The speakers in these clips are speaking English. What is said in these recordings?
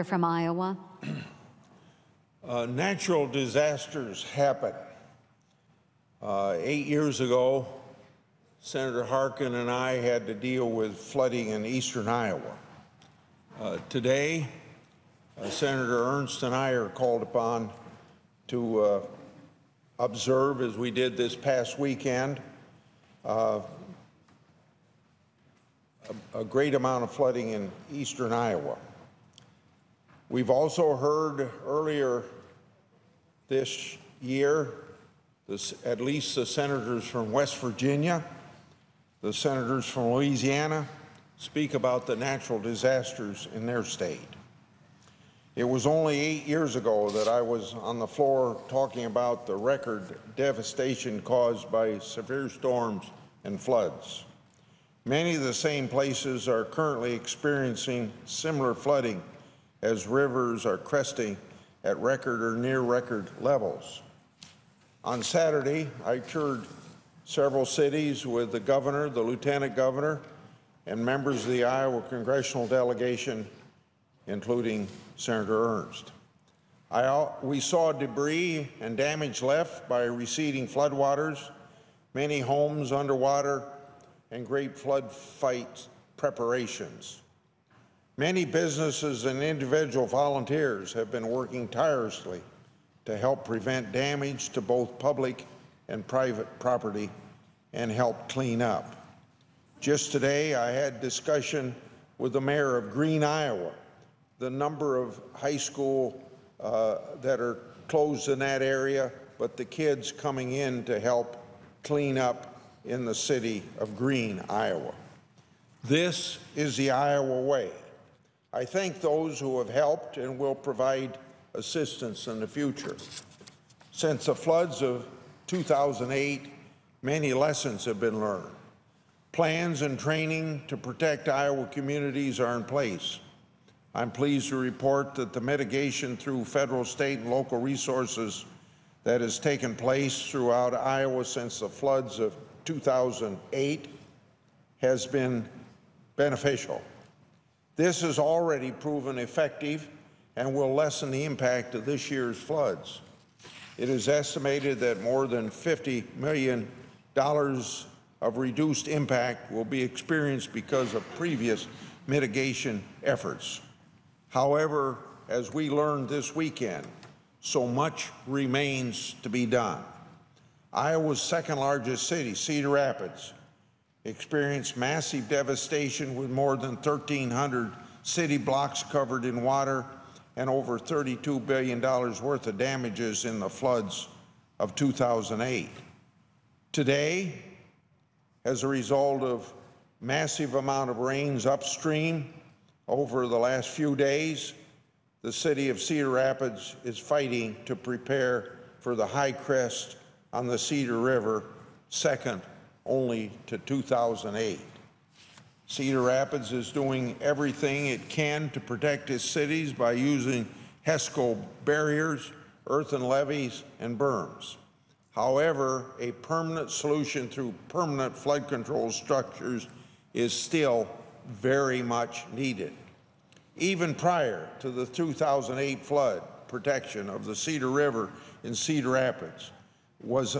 From Iowa. Natural disasters happen. 8 years ago, Senator Harkin and I had to deal with flooding in eastern Iowa. Today, Senator Ernst and I are called upon to observe, as we did this past weekend, a great amount of flooding in eastern Iowa. We've also heard earlier this year, at least the senators from West Virginia, the senators from Louisiana, speak about the natural disasters in their state. It was only 8 years ago that I was on the floor talking about the record devastation caused by severe storms and floods. Many of the same places are currently experiencing similar flooding as rivers are cresting at record or near record levels. On Saturday, I toured several cities with the governor, the lieutenant governor, and members of the Iowa congressional delegation, including Senator Ernst. We saw debris and damage left by receding floodwaters, many homes underwater, and great flood fight preparations. Many businesses and individual volunteers have been working tirelessly to help prevent damage to both public and private property and help clean up. Just today, I had discussion with the mayor of Green, Iowa. The number of high schools that are closed in that area, but the kids coming in to help clean up in the city of Green, Iowa. This is the Iowa way. I thank those who have helped and will provide assistance in the future. Since the floods of 2008, many lessons have been learned. Plans and training to protect Iowa communities are in place. I'm pleased to report that the mitigation through federal, state, and local resources that has taken place throughout Iowa since the floods of 2008 has been beneficial. This has already proven effective and will lessen the impact of this year's floods. It is estimated that more than $50 million of reduced impact will be experienced because of previous mitigation efforts. However, as we learned this weekend, so much remains to be done. Iowa's second largest city, Cedar Rapids, experienced massive devastation with more than 1,300 city blocks covered in water and over $32 billion worth of damages in the floods of 2008. Today, as a result of massive amount of rains upstream over the last few days, the city of Cedar Rapids is fighting to prepare for the high crest on the Cedar River, second only to 2008. Cedar Rapids is doing everything it can to protect its cities by using HESCO barriers, earthen levees, and berms. However, a permanent solution through permanent flood control structures is still very much needed. Even prior to the 2008 flood, protection of the Cedar River in Cedar Rapids was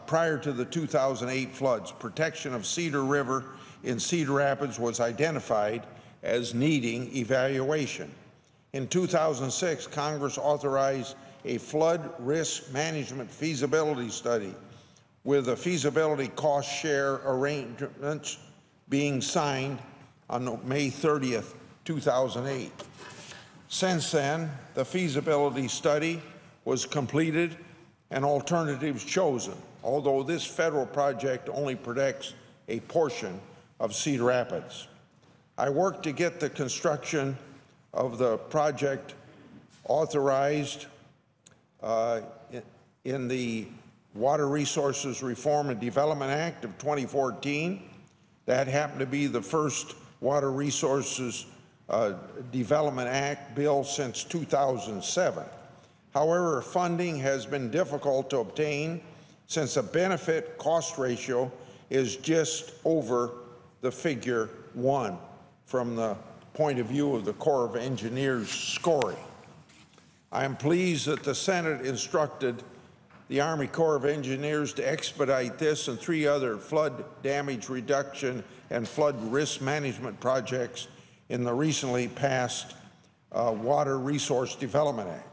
prior to the 2008 floods, protection of Cedar River in Cedar Rapids was identified as needing evaluation. In 2006, Congress authorized a flood risk management feasibility study with a feasibility cost share arrangements being signed on May 30th, 2008. Since then, the feasibility study was completed and alternatives chosen, although this federal project only protects a portion of Cedar Rapids. I worked to get the construction of the project authorized in the Water Resources Reform and Development Act of 2014. That happened to be the first Water Resources Development Act bill since 2007. However, funding has been difficult to obtain since the benefit-cost ratio is just over the figure 1 from the point of view of the Corps of Engineers scoring. I am pleased that the Senate instructed the Army Corps of Engineers to expedite this and 3 other flood damage reduction and flood risk management projects in the recently passed Water Resource Development Act.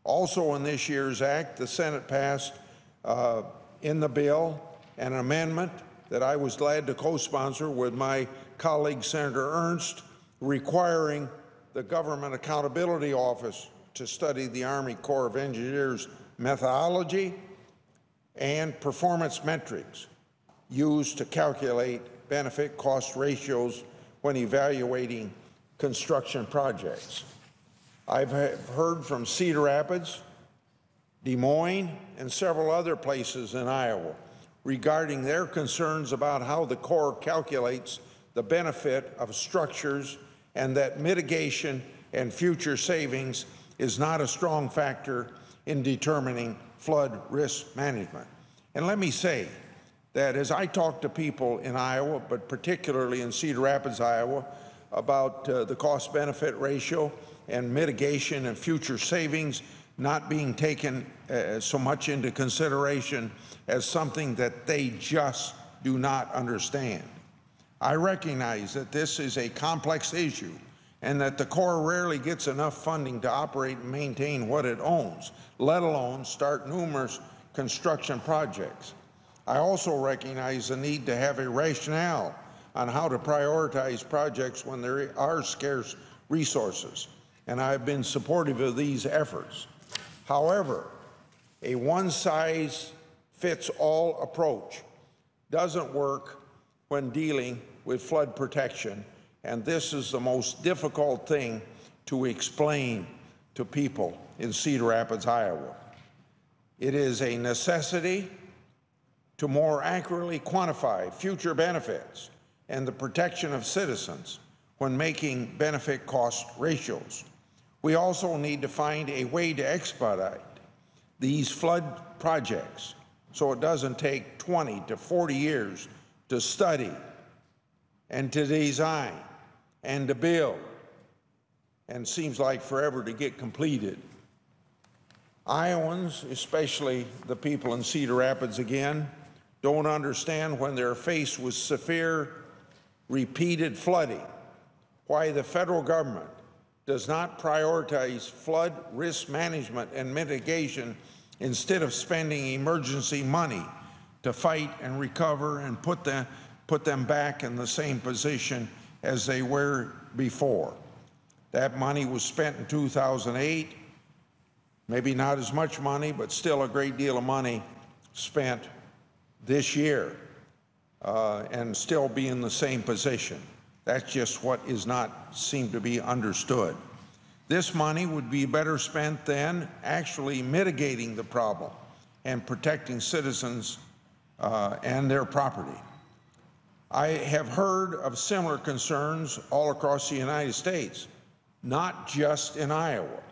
Also in this year's act, the Senate passed in the bill an amendment that I was glad to co-sponsor with my colleague Senator Ernst, requiring the Government Accountability Office to study the Army Corps of Engineers methodology and performance metrics used to calculate benefit-cost ratios when evaluating construction projects. I've heard from Cedar Rapids, Des Moines, and several other places in Iowa regarding their concerns about how the Corps calculates the benefit of structures and that mitigation and future savings is not a strong factor in determining flood risk management. And let me say that as I talk to people in Iowa, but particularly in Cedar Rapids, Iowa, about the cost-benefit ratio and mitigation and future savings not being taken so much into consideration as something that they just do not understand. I recognize that this is a complex issue and that the Corps rarely gets enough funding to operate and maintain what it owns, let alone start numerous construction projects. I also recognize the need to have a rationale on how to prioritize projects when there are scarce resources, and I've been supportive of these efforts. However, a one-size-fits-all approach doesn't work when dealing with flood protection, and this is the most difficult thing to explain to people in Cedar Rapids, Iowa. It is a necessity to more accurately quantify future benefits and the protection of citizens when making benefit-cost ratios. We also need to find a way to expedite these flood projects so it doesn't take 20 to 40 years to study and to design and to build, and seems like forever to get completed. Iowans, especially the people in Cedar Rapids again, don't understand when they're faced with severe, repeated flooding, why the federal government does not prioritize flood risk management and mitigation instead of spending emergency money to fight and recover and put them back in the same position as they were before. That money was spent in 2008, maybe not as much money, but still a great deal of money spent this year, and still be in the same position. That's just what is not seem to be understood. This money would be better spent than actually mitigating the problem and protecting citizens and their property. I have heard of similar concerns all across the United States, not just in Iowa.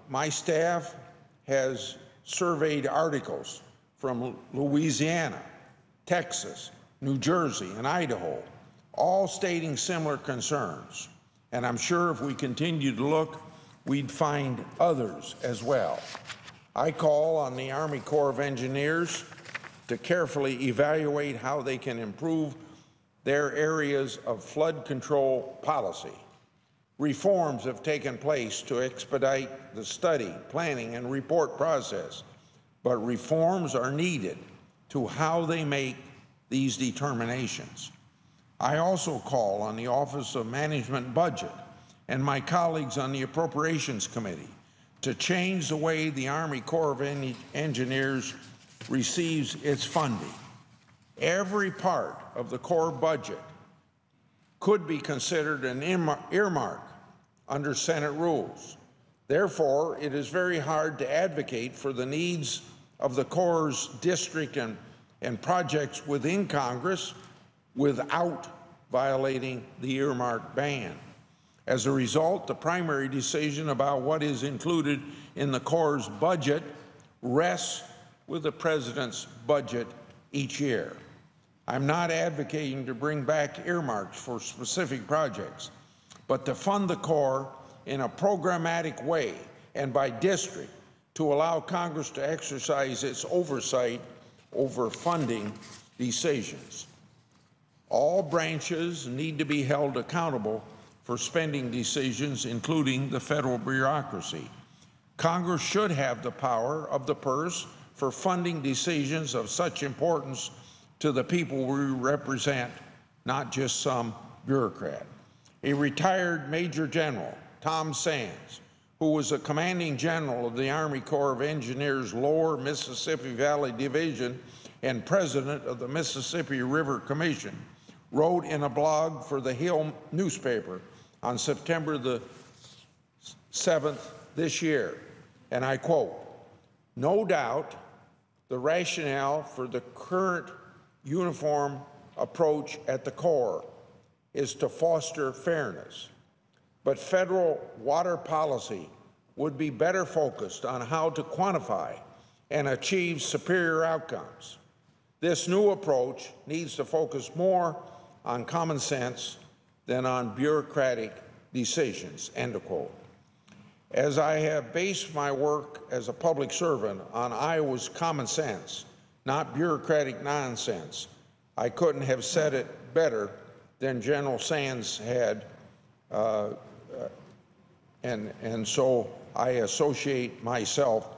My staff has surveyed articles from Louisiana, Texas, New Jersey, and Idaho, all stating similar concerns. And I'm sure if we continue to look, we'd find others as well. I call on the Army Corps of Engineers to carefully evaluate how they can improve their areas of flood control policy. Reforms have taken place to expedite the study, planning, and report process, but reforms are needed to how they make these determinations. I also call on the Office of Management Budget and my colleagues on the Appropriations Committee to change the way the Army Corps of Engineers receives its funding. Every part of the Corps budget could be considered an earmark under Senate rules. Therefore, it is very hard to advocate for the needs of the Corps' district and projects within Congress without violating the earmark ban. As a result, the primary decision about what is included in the Corps' budget rests with the President's budget each year. I'm not advocating to bring back earmarks for specific projects, but to fund the Corps in a programmatic way and by district to allow Congress to exercise its oversight over funding decisions. All branches need to be held accountable for spending decisions, including the federal bureaucracy. Congress should have the power of the purse for funding decisions of such importance to the people we represent, not just some bureaucrat. A retired Major General, Tom Sands, who was a commanding general of the Army Corps of Engineers Lower Mississippi Valley Division and president of the Mississippi River Commission, wrote in a blog for the Hill newspaper on September the 7th this year, and I quote, "No doubt the rationale for the current uniform approach at the Corps is to foster fairness, but federal water policy would be better focused on how to quantify and achieve superior outcomes. This new approach needs to focus more on common sense than on bureaucratic decisions," end of quote. As I have based my work as a public servant on Iowa's common sense, not bureaucratic nonsense, I couldn't have said it better than General Sands had, and so I associate myself